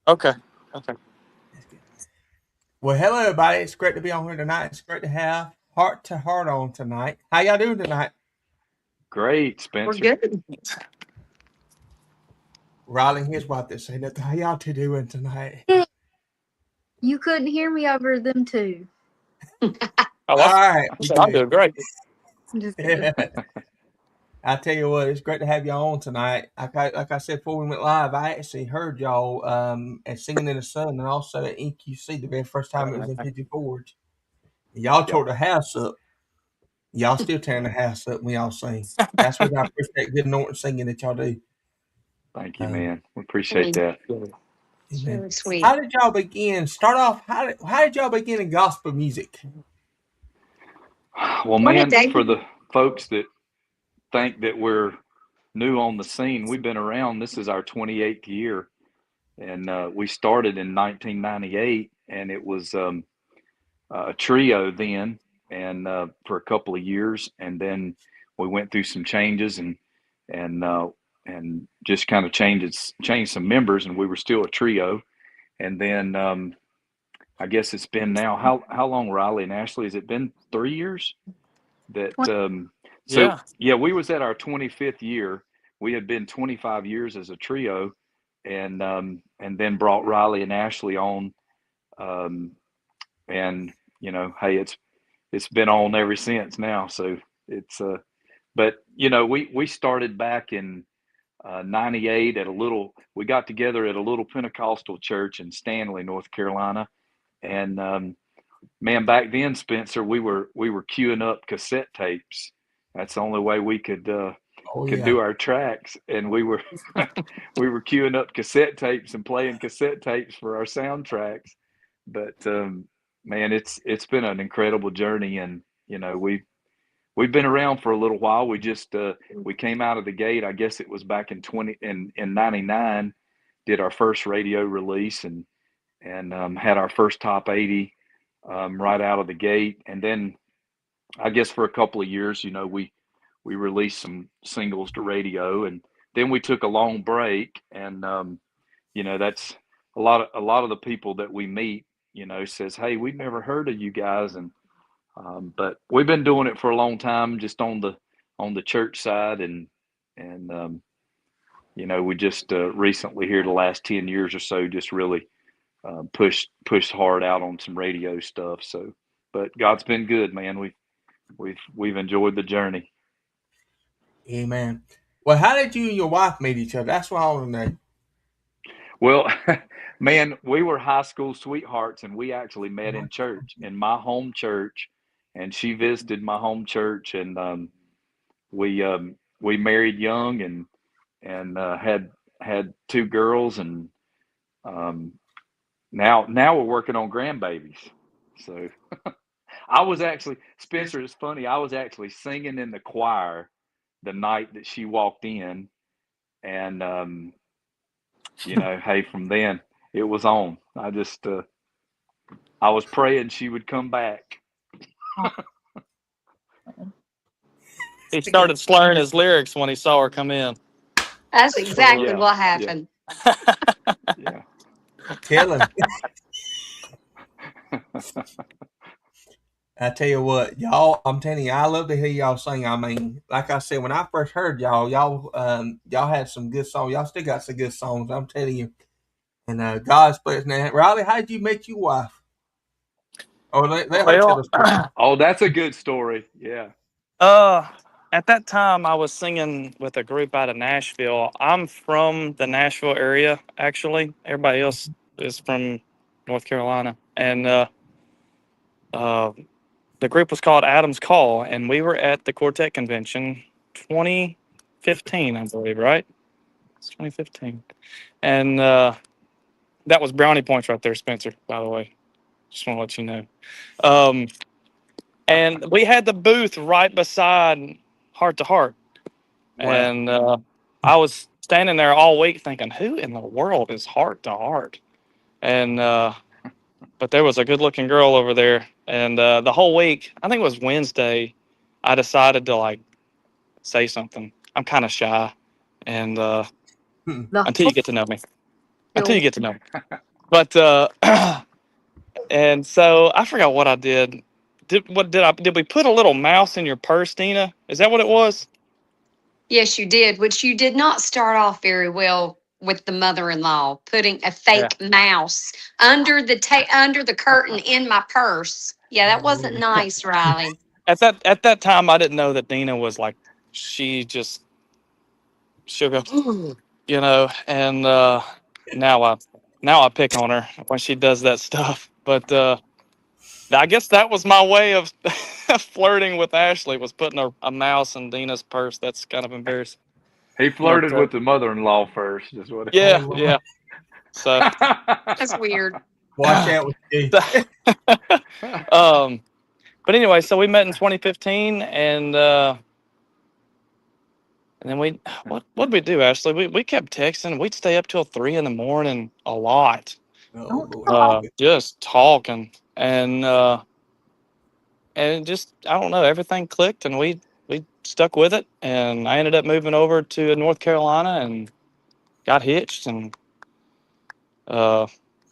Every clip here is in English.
Okay. Okay. Well, hello everybody. It's great to be on here tonight. It's great to have Heart to Heart on tonight. How y'all doing tonight? Great, We're Spencer. good. Riley, here's what they say. How y'all two doing tonight? You couldn't hear me over them two. Oh, All right, I we said I'm good. doing great. I'm just kidding. I tell you what, it's great to have y'all on tonight. Like I said before we went live, I actually heard y'all at Singing in the Sun and also at EQC the very first time it was in Pigeon Forge. Y'all Yeah. tore the house up. Y'all still tearing the house up when y'all sing. That's what I appreciate good anointing singing that y'all do. Thank you, Um, man. We appreciate Sweet. that. It's Amen. really sweet. How did y'all begin? Start off. How did y'all begin in gospel music? Well, What did man, David? for the folks that think that we're new on the scene, we've been around. This is our 28th year, and we started in 1998, and it was a trio then, and for a couple of years, and then we went through some changes and uh, and just kind of changed some members, and we were still a trio, and then I guess it's been now how long, Riley and Ashley? Has it been 3 years? That 20, so Yeah. yeah, we was at our 25th year. We had been 25 years as a trio, and then brought Riley and Ashley on, um, and hey, it's been on ever since now. So it's but we started back in '98 at a little. We got together at a little Pentecostal church in Stanley, North Carolina, and man, back then, Spencer, we were queuing up cassette tapes. That's the only way we Oh could yeah. do our tracks, and we were we were queuing up cassette tapes and playing cassette tapes for our soundtracks. But man, it's been an incredible journey, and we've been around for a little while. We just we came out of the gate. I guess it was back in '99. Did our first radio release and had our first top 80 right out of the gate. And then I guess for a couple of years, we released some singles to radio, and then we took a long break. And that's a lot of the people that we meet, says, "Hey, we've never heard of you guys," and but we've been doing it for a long time, just on the church side, and we just recently here the last 10 years or so just really pushed hard out on some radio stuff. So, but God's been good, man. We've enjoyed the journey. Amen. Well, how did you and your wife meet each other? That's what I want to know. Well, man, we were high school sweethearts, and we actually met in church, in my home church, and she visited my home church, and we married young, and had two girls, and um, now we're working on grandbabies. So I was actually, Spencer, it's funny. I was actually singing in the choir the night that she walked in, and hey, from then it was on. I was praying she would come back. He started slurring his lyrics when he saw her come in. That's Oh, exactly Yeah, what yeah, happened. yeah. tell him. I tell you what, y'all. I'm telling you, I love to hear y'all sing. I mean, like I said, when I first heard y'all had some good songs. Y'all still got some good songs. I'm telling you. And God's blessing that. Riley, how did you meet your wife? Oh, let her tell Well, the story. Oh, that's a good story. Yeah. uh, at that time, I was singing with a group out of Nashville. I'm from the Nashville area, actually. Everybody else is from North Carolina, and uh, the group was called Adam's Call, and we were at the Quartet Convention, 2015, I believe, right? It's 2015, and that was brownie points right there, Spencer. By the way, just want to let you know. Um, and we had the booth right beside Heart to Heart. Wow. And I was standing there all week thinking, who in the world is Heart to Heart? And but there was a good-looking girl over there, and the whole week, I think it was Wednesday, I decided to like say something. I'm kind of shy, and the until you get to know me. until you get to know 'em. But and so I forgot what I did. Did we put a little mouse in your purse, Dina? Is that what it was? Yes, you did, which you did not start off very well with the mother-in-law putting a Yeah. fake mouse under the curtain in my purse. Yeah, that wasn't nice, Riley. At that time, I didn't know that Dina was like, she just she'll go, and now I pick on her when she does that stuff. But I guess that was my way of flirting with Ashley, was putting a mouse in Dina's purse. That's kind of embarrassing. He But flirted with the mother-in-law first, is what. yeah, Oh, Lord. yeah. So, That's weird. Watch out with you. But anyway, so we met in 2015, and then what did we do, Ashley? We kept texting. We'd stay up till 3 a.m. a lot, Oh, Lord. just talking, and just, I don't know, everything clicked, and we stuck with it, and I ended up moving over to North Carolina and got hitched, and uh,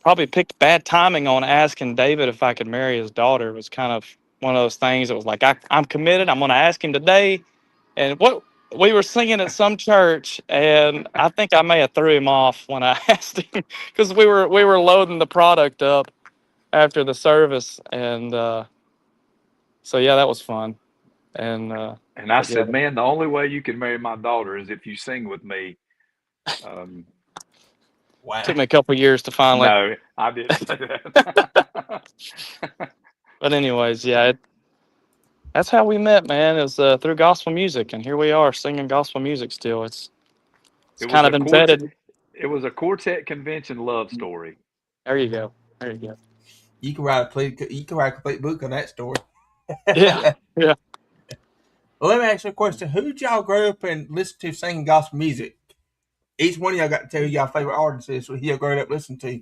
probably picked bad timing on asking David if I could marry his daughter. It was kind of one of those things that was like, I'm committed. I'm going to ask him today. And what we were singing at some church, and I think I may have threw him off when I asked him, because we were loading the product up after the service, and so yeah, that was fun. And And I but yeah, said, man, the only way you can marry my daughter is if you sing with me. Um, Wow. took me a couple years to finally. no, I didn't say that. But anyways, yeah, that's how we met, man. Is through gospel music, and here we are singing gospel music still. It's It was kind a of quartet. embedded. It was a quartet convention love story. There you go. There you go. You can write a complete book on that story. Yeah, yeah. Well, let me ask you a question. Who did y'all grow up and listen to singing gospel music? Each one of y'all got to tell y'all favorite artists is what y'all grew up listening to.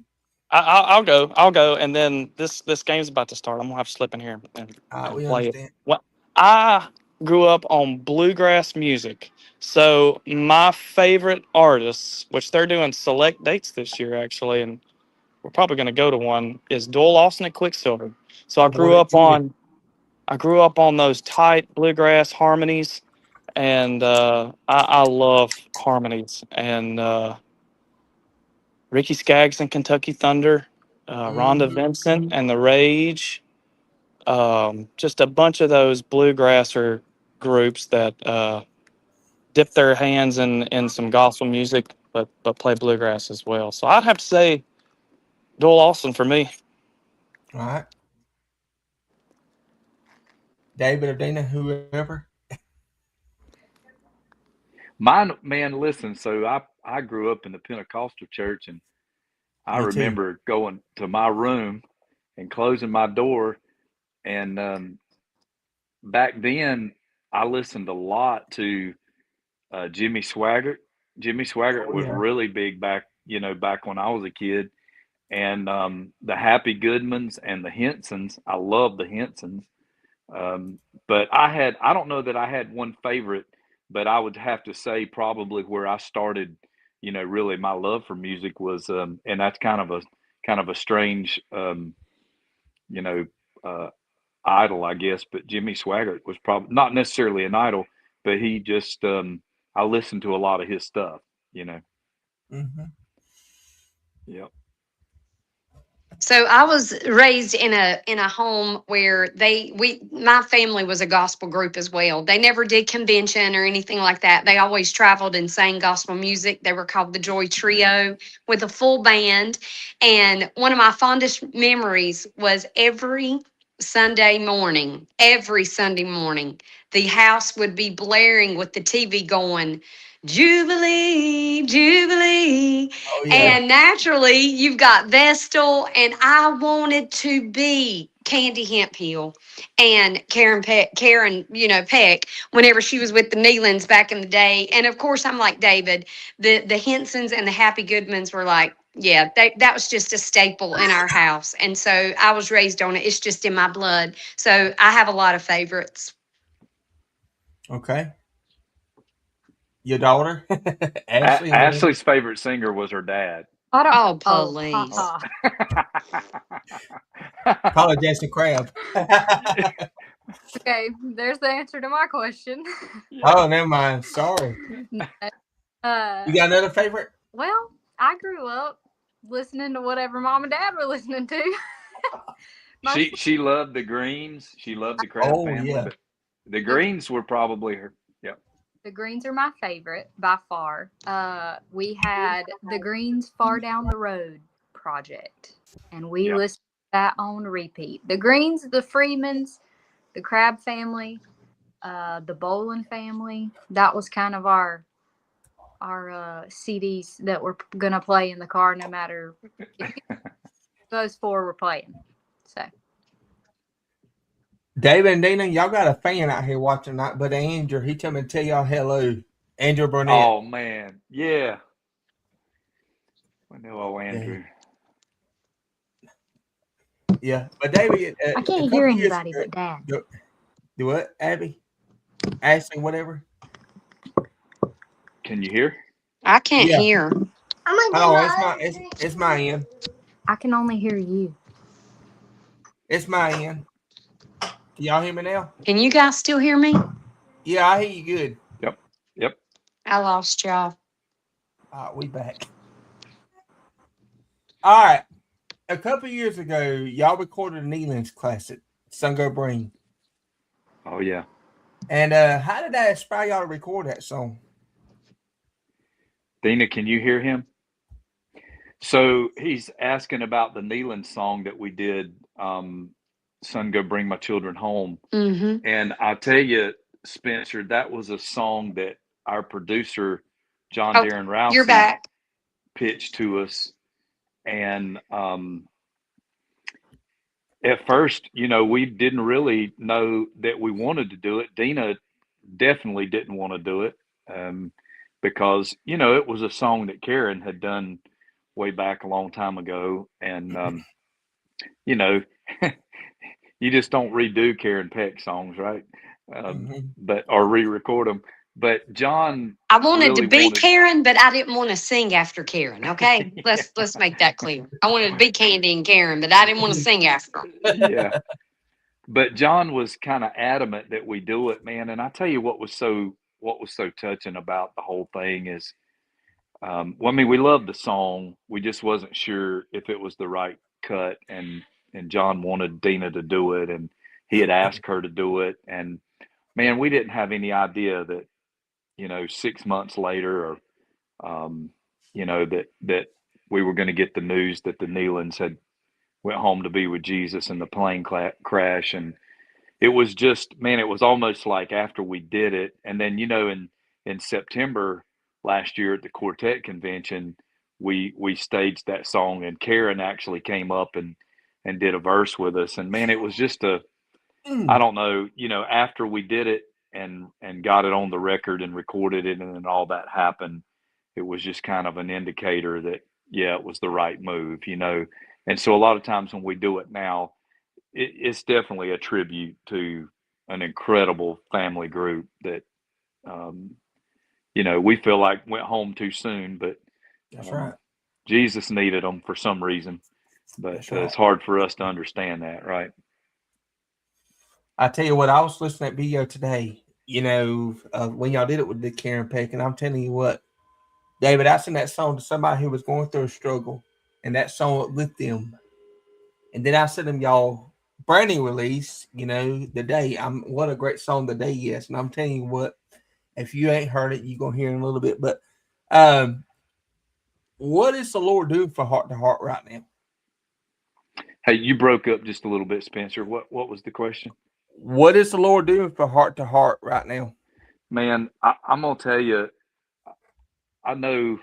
I'll go. I'll go. And then this game's about to start. I'm gonna have to slip in here and We play it. understand. Well, I grew up on bluegrass music. So my favorite artists, which they're doing select dates this year actually, and we're probably gonna go to one, is Doyle Lawson and Quicksilver. So Oh, boy, that's good. I grew up on those tight bluegrass harmonies, and I love harmonies, and Ricky Skaggs and Kentucky Thunder, Rhonda Mm-hmm. Vincent and the Rage, just a bunch of those bluegrasser groups that dip their hands in some gospel music, but play bluegrass as well. So I'd have to say Doyle Lawson for me. All right. David or Dina, whoever. Mine, man, listen. So I grew up in the Pentecostal church, and I Me too. remember going to my room and closing my door. And back then, I listened a lot to Jimmy Swaggart. Jimmy Swaggart Oh, was yeah. really big back when I was a kid. And the Happy Goodmans and the Hensons. I love the Hensons. But I don't know that I had one favorite, but I would have to say probably where I started, really my love for music was, and that's kind of a strange, you know, uh, idol, I guess. But Jimmy Swaggart was probably not necessarily an idol, but he just, I listened to a lot of his stuff. Mm-hmm. Yep. So I was raised in a home where my family was a gospel group as well. They never did convention or anything like that. They always traveled and sang gospel music. They were called the Joy Trio with a full band. And one of my fondest memories was every Sunday morning, the house would be blaring with the TV going, Jubilee, Jubilee. Oh, yeah. And naturally, you've got Vestal, and I wanted to be Candy Hemphill and Karen, Peck, whenever she was with the Nealons back in the day. And of course, I'm like David. The Hensons and the Happy Goodmans were like, yeah, that was just a staple in our house. And so I was raised on it. It's just in my blood. So I have a lot of favorites. Okay. Your daughter, Ashley. And Ashley's favorite singer was her dad. I don't. Oh, Oh, please. Call it Jason Crab. Okay, there's the answer to my question. Yeah. Oh, never mind. Sorry. You got another favorite? Well, I grew up listening to whatever mom and dad were listening to. She loved the Greens. She loved the Crab Oh, family, yeah. but the Greens were probably her. Yeah. The Greens are my favorite by far. We had the Greens Far Down the Road project, and we Yeah. listened to that on repeat. The Greens, the Freemans, the Crab family, the Bolin family. That was kind of our CDs that we're gonna play in the car, no matter if those four were playing. So David and Dina, y'all got a fan out here watching tonight, but Andrew, he told me to tell y'all hello. Andrew Burnett. Oh man, yeah. I know, old Yeah. Andrew. Yeah. But David, I can't hear anybody but Dad. Do what, Abby? Ashley, whatever. Can you hear? I can't Yeah. hear. Oh, it's my end. I can only hear you. It's my end. Can y'all hear me now? Can you guys still hear me? Yeah, I hear you good. Yep. I lost y'all. We back. All right. A couple years ago, y'all recorded a Nealon's classic, Sun Go Bring. Oh yeah. And how did that inspire y'all to record that song? Dina, can you hear him? So he's asking about the Nealon song that we did, Son Go Bring My Children Home. Mm-hmm. And I tell you, Spencer, that was a song that our producer, John Oh, Darren you're Rousey, back. pitched to us. And at first, we didn't really know that we wanted to do it. Dina definitely didn't want to do it, because, it was a song that Karen had done way back a long time ago. And, you know, you just don't redo Karen Peck songs, right? Or re-record them. But John I wanted to really be wanted, Karen, but I didn't want to sing after Karen. Okay, let's make that clear. I wanted to be Candy and Karen, but I didn't want to sing after them. yeah. But John was kind of adamant that we do it, man. And I tell you what was so touching about the whole thing is, well, I mean, we loved the song. We just wasn't sure if it was the right cut, and John wanted Dina to do it, and he had asked her to do it, and man, we didn't have any idea that 6 months later, or that we were going to get the news that the Nealons had went home to be with Jesus in the plane crash. And it was just, man, it was almost like after we did it, and then in September last year at the quartet convention, we staged that song, and Karen actually came up and did a verse with us, and man, it was just I don't know, after we did it and got it on the record and recorded it, and then all that happened, it was just kind of an indicator that, yeah, it was the right move. And so a lot of times when we do it now, it's definitely a tribute to an incredible family group that, we feel like went home too soon, but That's right. Jesus needed them for some reason. But That's right. it's hard for us to understand that, right? I tell you what, I was listening to that video today, when y'all did it with the Karen Peck, and I'm telling you what, David, I sent that song to somebody who was going through a struggle, and that song uplifted them. And then I sent them y'all brand new release, the day. What a great song the day is. And I'm telling you what, if you ain't heard it, you're gonna hear it in a little bit. But what is the Lord doing for Heart to Heart right now? Hey, you broke up just a little bit, Spencer. What was the question? What is the Lord doing for Heart to Heart right now? Man, I'm gonna tell you, I know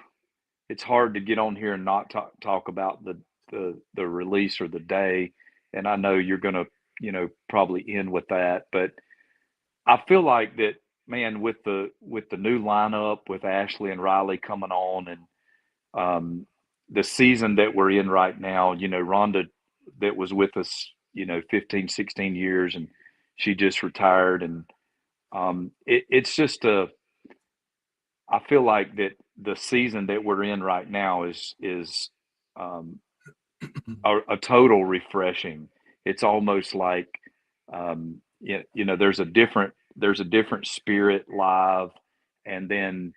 it's hard to get on here and not talk about the release or the day, and I know you're gonna probably end with that, but I feel like that, man, with the new lineup with Ashley and Riley coming on, and the season that we're in right now, Rhonda, that was with us 15, 16 years, and she just retired, and it's just I feel like that the season that we're in right now is um, a total refreshing. It's almost like there's a different spirit live, and then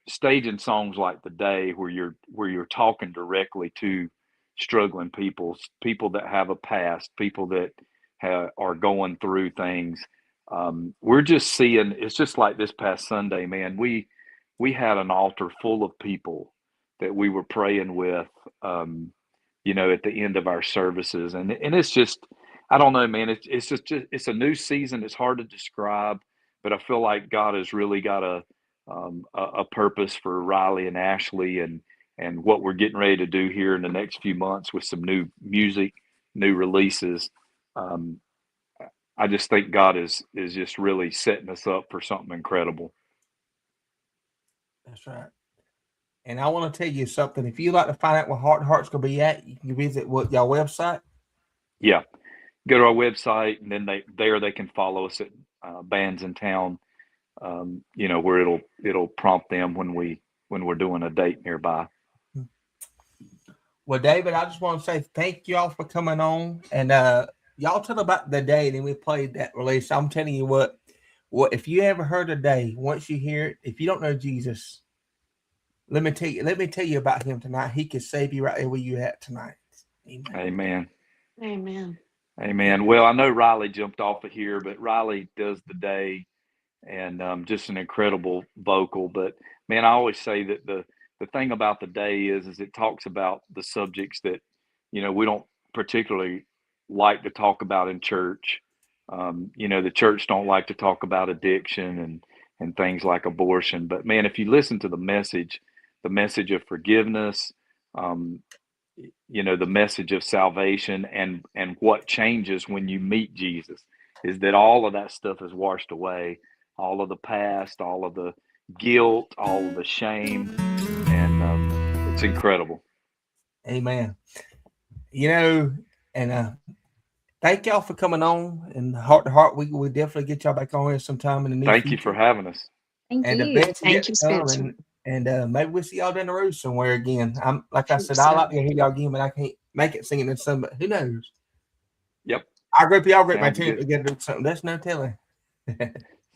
staging songs like the day where you're talking directly to struggling people that have a past, people that are going through things. We're just seeing, it's just like this past Sunday, man. We had an altar full of people that we were praying with. At the end of our services. And it's just, I don't know, man, it's a new season. It's hard to describe, but I feel like God has really got a purpose for Riley and Ashley and what we're getting ready to do here in the next few months with some new music, new releases. I just think God is just really setting us up for something incredible. That's right. And I want to tell you something. If you'd like to find out where Heart to Heart's going to be at, you can visit y'all website. Yeah. Go to our website, and then they can follow us at bands in town, where it'll prompt them when we're doing a date nearby. Well, David, I just want to say thank you all for coming on. And y'all tell about the day, and we played that release. I'm telling you what, if you ever heard a day, once you hear it, if you don't know Jesus, let me tell you about him tonight. He can save you right there where you're at tonight. Amen. Amen. Amen. Well, I know Riley jumped off of here, but Riley does the day, and just an incredible vocal. But man, I always say that the thing about the day is it talks about the subjects that we don't particularly like to talk about in church. The church don't like to talk about addiction and things like abortion. But man, if you listen to the message of forgiveness, the message of salvation and what changes when you meet Jesus is that all of that stuff is washed away, all of the past, all of the guilt, all of the shame, and it's incredible. Amen. And thank y'all for coming on. And Heart to Heart, we will definitely get y'all back on here sometime in the near future. Thank you for having us. Thank and you. Thank you, Spencer. And maybe we'll see y'all down the road somewhere again. Like I said, I like to hear y'all again, but I can't make it singing in some. But who knows? Yep. Our group, y'all great. My Sounds team good. together do something. That's no telling.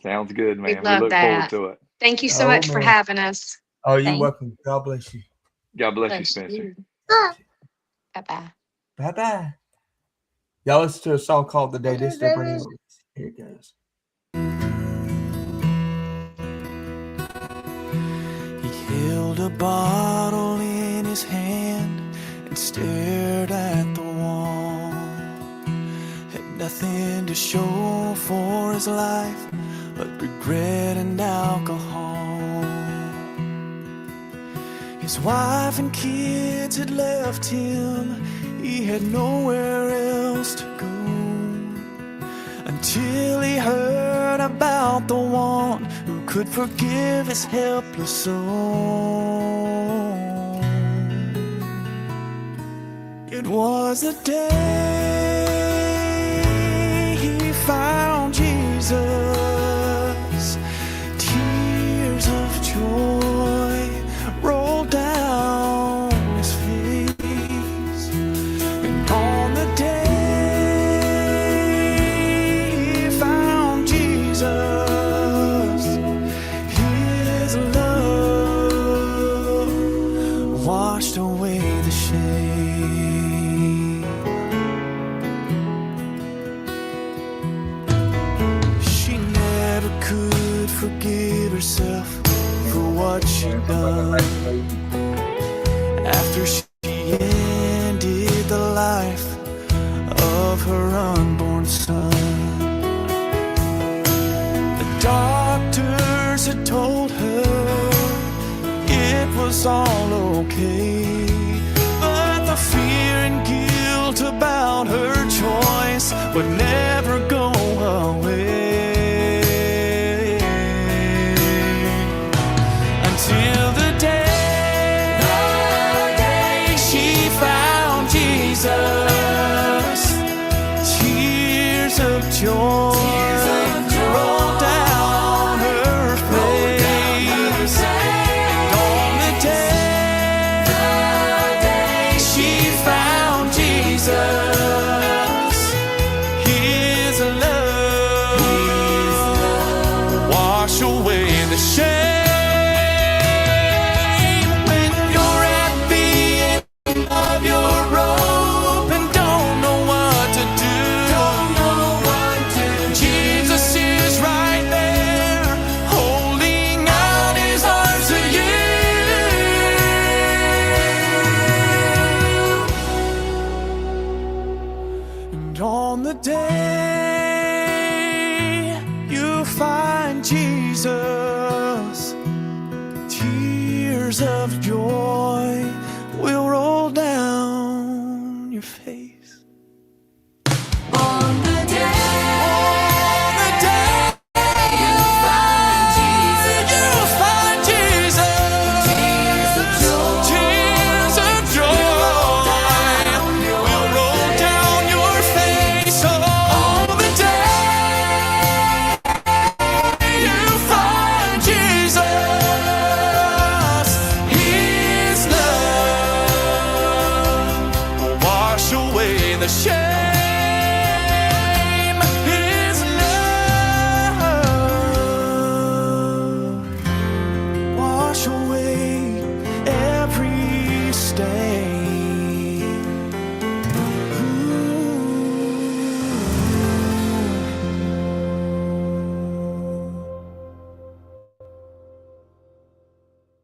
Sounds good, man. We love look that. forward to it. Thank you so much for having us. Oh, you're Thanks. welcome. God bless you. God bless you, Spencer. Bye-bye. Bye-bye. Y'all listen to a song called The Day. This is the brand new release. Here it goes. He held a bottle in his hand and stared at the wall. Had nothing to show for his life but regret and alcohol. His wife and kids had left him. He had nowhere else to go until he heard about the one who could forgive his helpless soul. It was the day he found Jesus. Tears of joy rolled down his face. And on the day he found Jesus, his love washed away the shame. She never could forgive herself for what she'd done. After she ended the life of her unborn son, the doctors had told her it was all okay, but the fear and guilt about her choice would never go away until the day she found Jesus. Tears of joy rolled down her face. And on the day Jesus, His love will wash away the shame. When you're at the end of your rope and don't know what to do, Jesus is right there, holding out His arms to you. And on the day you find Jesus, tears of joy will roll down your face.